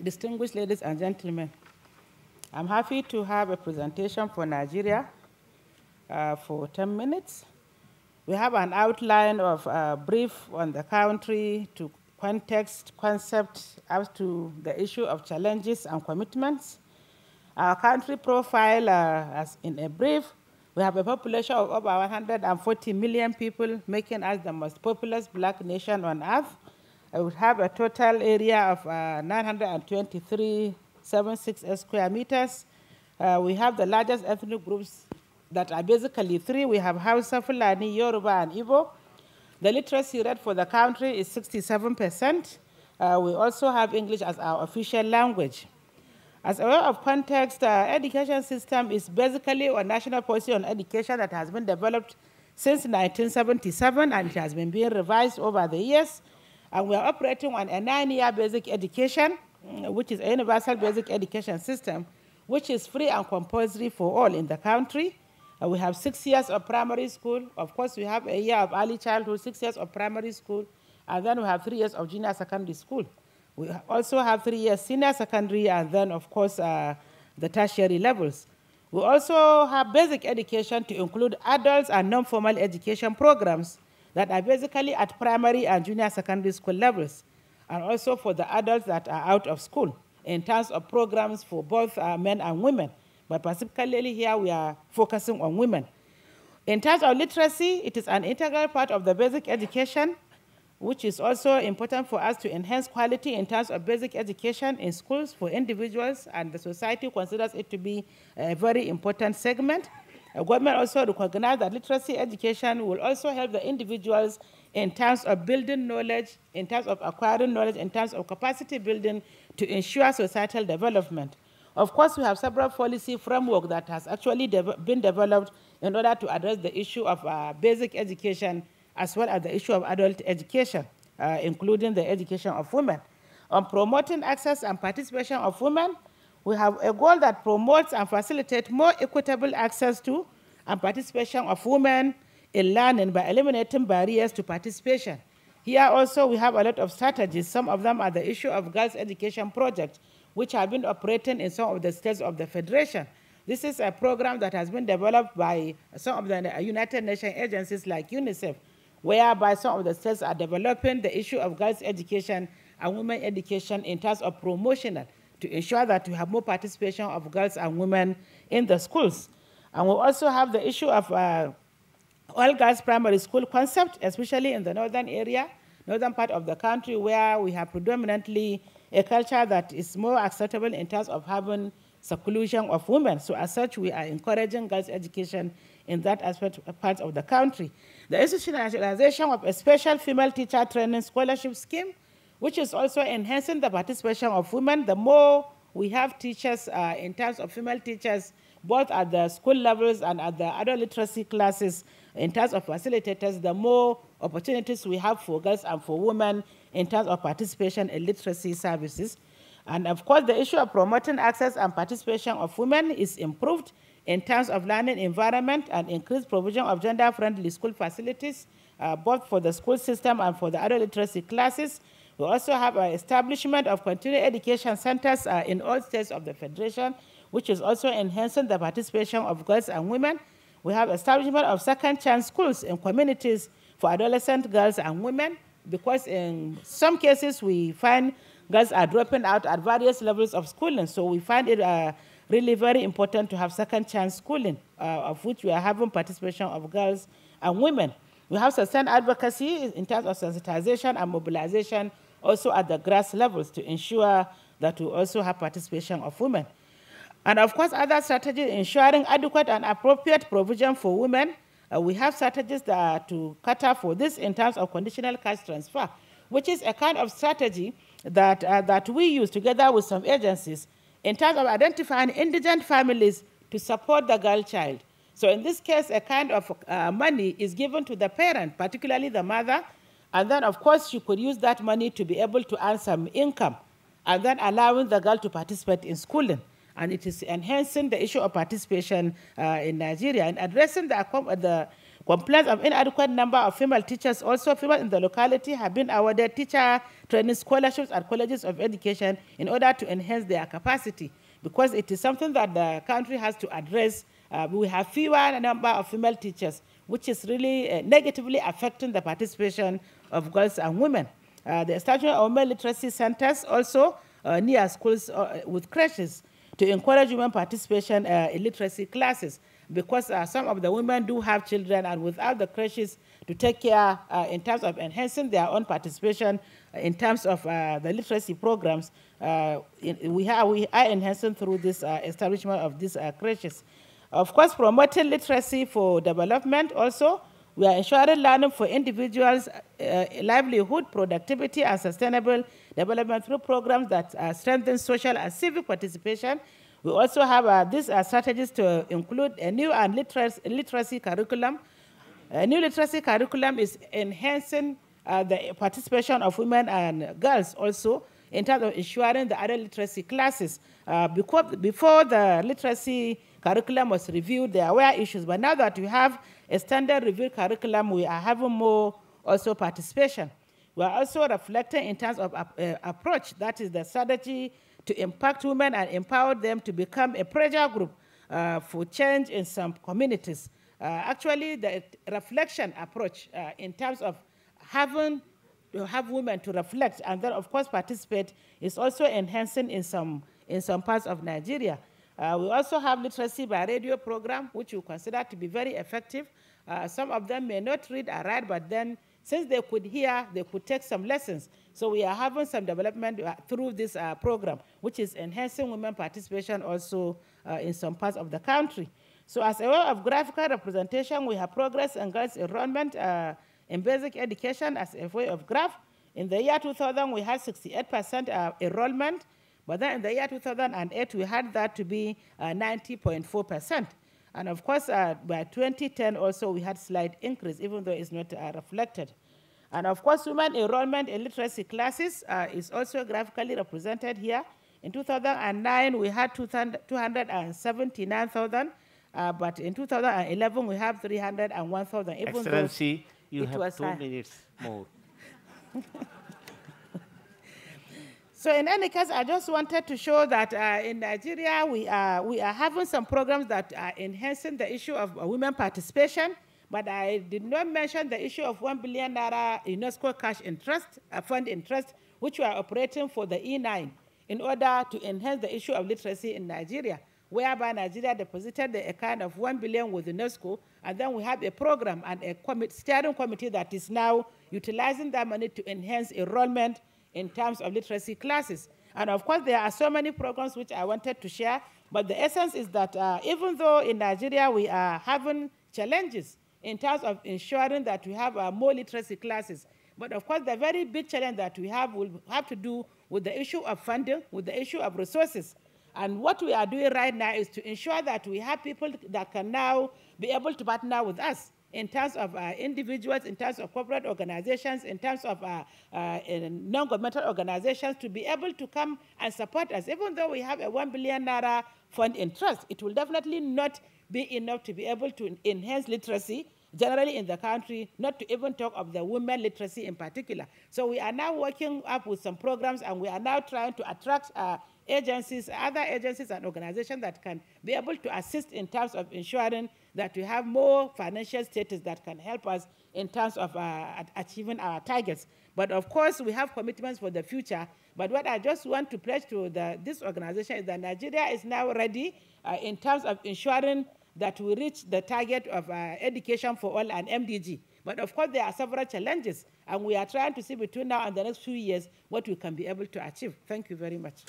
Distinguished ladies and gentlemen, I'm happy to have a presentation for Nigeria for 10 minutes. We have an outline of a brief on the country to context, concept, as to the issue of challenges and commitments. Our country profile, as in a brief, we have a population of over 140 million people, making us the most populous black nation on earth. We have a total area of 923.76 square meters. We have the largest ethnic groups that are basically three. We have Hausa, Fulani, Yoruba, and Igbo. The literacy rate for the country is 67%. We also have English as our official language. As a way of context, education system is basically a national policy on education that has been developed since 1977, and it has been being revised over the years. And we are operating on a 9-year basic education, which is a universal basic education system, which is free and compulsory for all in the country. We have 6 years of primary school. Of course, we have a year of early childhood, 6 years of primary school, and then we have 3 years of junior secondary school. We also have 3 years senior secondary, and then, of course, the tertiary levels. We also have basic education to include adults and non-formal education programs that are basically at primary and junior secondary school levels, and also for the adults that are out of school in terms of programs for both men and women. But particularly here, we are focusing on women. In terms of literacy, it is an integral part of the basic education, which is also important for us to enhance quality in terms of basic education in schools for individuals, and the society considers it to be a very important segment. The government also recognizes that literacy education will also help the individuals in terms of building knowledge, in terms of acquiring knowledge, in terms of capacity building to ensure societal development. Of course, we have several policy framework that has actually been developed in order to address the issue of basic education as well as the issue of adult education, including the education of women. On promoting access and participation of women, we have a goal that promotes and facilitates more equitable access to and participation of women in learning by eliminating barriers to participation. Here also we have a lot of strategies. Some of them are the issue of girls' education project, which have been operating in some of the states of the Federation. This is a program that has been developed by some of the United Nations agencies like UNICEF, whereby some of the states are developing the issue of girls' education and women education in terms of promotional to ensure that we have more participation of girls and women in the schools. And we also have the issue of all girls primary school concept, especially in the northern area, northern part of the country, where we have predominantly a culture that is more acceptable in terms of having seclusion of women. So as such, we are encouraging girls' education in that aspect part of the country. The institutionalization of a special female teacher training scholarship scheme, which is also enhancing the participation of women. The more we have teachers in terms of female teachers, both at the school levels and at the adult literacy classes, in terms of facilitators, the more opportunities we have for girls and for women in terms of participation in literacy services. And of course, the issue of promoting access and participation of women is improved in terms of learning environment and increased provision of gender-friendly school facilities, both for the school system and for the adult literacy classes. We also have an establishment of continuing education centers in all states of the Federation, which is also enhancing the participation of girls and women. We have establishment of second chance schools in communities for adolescent girls and women, because in some cases we find girls are dropping out at various levels of schooling. So we find it really very important to have second chance schooling, of which we are having participation of girls and women. We have sustained advocacy in terms of sensitization and mobilization also at the grass levels to ensure that we also have participation of women. And of course, other strategies ensuring adequate and appropriate provision for women. We have strategies to cater for this in terms of conditional cash transfer, which is a kind of strategy that we use together with some agencies in terms of identifying indigent families to support the girl child. So in this case, a kind of money is given to the parent, particularly the mother, and then of course she could use that money to be able to earn some income, and then allowing the girl to participate in schooling. And it is enhancing the issue of participation in Nigeria and addressing the Complaints of inadequate number of female teachers. Also, females in the locality have been awarded teacher training scholarships at colleges of education in order to enhance their capacity, because it is something that the country has to address. We have fewer number of female teachers, which is really negatively affecting the participation of girls and women. The establishment of women literacy centers also near schools with creches to encourage women participation in literacy classes, because some of the women do have children, and without the creches to take care in terms of enhancing their own participation in terms of the literacy programs, we are enhancing through this establishment of these creches. Of course, promoting literacy for development also. We are ensuring learning for individuals, livelihood, productivity, and sustainable development through programs that strengthen social and civic participation. We also have these strategies to include a new and literacy curriculum. A new literacy curriculum is enhancing the participation of women and girls also in terms of ensuring the other literacy classes. Before the literacy curriculum was reviewed, there were issues, but now that we have a standard review curriculum, we are having more also participation. We are also reflecting in terms of approach, that is the strategy to impact women and empower them to become a pressure group for change in some communities. Actually, the reflection approach in terms of having to have women to reflect and then, of course, participate is also enhancing in some parts of Nigeria. We also have literacy by radio program, which we consider to be very effective. Some of them may not read or write, but then since they could hear, they could take some lessons. So we are having some development through this program, which is enhancing women participation also in some parts of the country. So as a way of graphical representation, we have progress in girls' enrollment in basic education as a way of graph. In the year 2000, we had 68% enrollment, but then in the year 2008, we had that to be 90.4%. And of course, by 2010 also, we had slight increase, even though it's not reflected. And of course, women enrollment in literacy classes is also graphically represented here. In 2009, we had 279,000, but in 2011, we have 301,000. Excellency, you have 2 minutes more. So in any case, I just wanted to show that in Nigeria, we are having some programs that are enhancing the issue of women participation, but I did not mention the issue of 1 billion naira UNESCO cash interest, fund interest, which we are operating for the E9 in order to enhance the issue of literacy in Nigeria, whereby Nigeria deposited a kind of 1 billion with UNESCO, and then we have a program and a steering committee that is now utilizing that money to enhance enrollment in terms of literacy classes. And of course, there are so many programs which I wanted to share, but the essence is that even though in Nigeria we are having challenges in terms of ensuring that we have more literacy classes, but of course, the very big challenge that we have will have to do with the issue of funding, with the issue of resources. And what we are doing right now is to ensure that we have people that can now be able to partner with us in terms of individuals, in terms of corporate organizations, in terms of non-governmental organizations to be able to come and support us. Even though we have a 1 billion naira fund in trust, it will definitely not be enough to be able to enhance literacy generally in the country, not to even talk of the women literacy in particular. So we are now working up with some programs, and we are now trying to attract agencies, other agencies and organizations that can be able to assist in terms of ensuring that we have more financial status that can help us in terms of achieving our targets. But of course, we have commitments for the future. But what I just want to pledge to this organization is that Nigeria is now ready in terms of ensuring that we reach the target of education for all and MDG. But of course, there are several challenges, and we are trying to see between now and the next few years what we can be able to achieve. Thank you very much.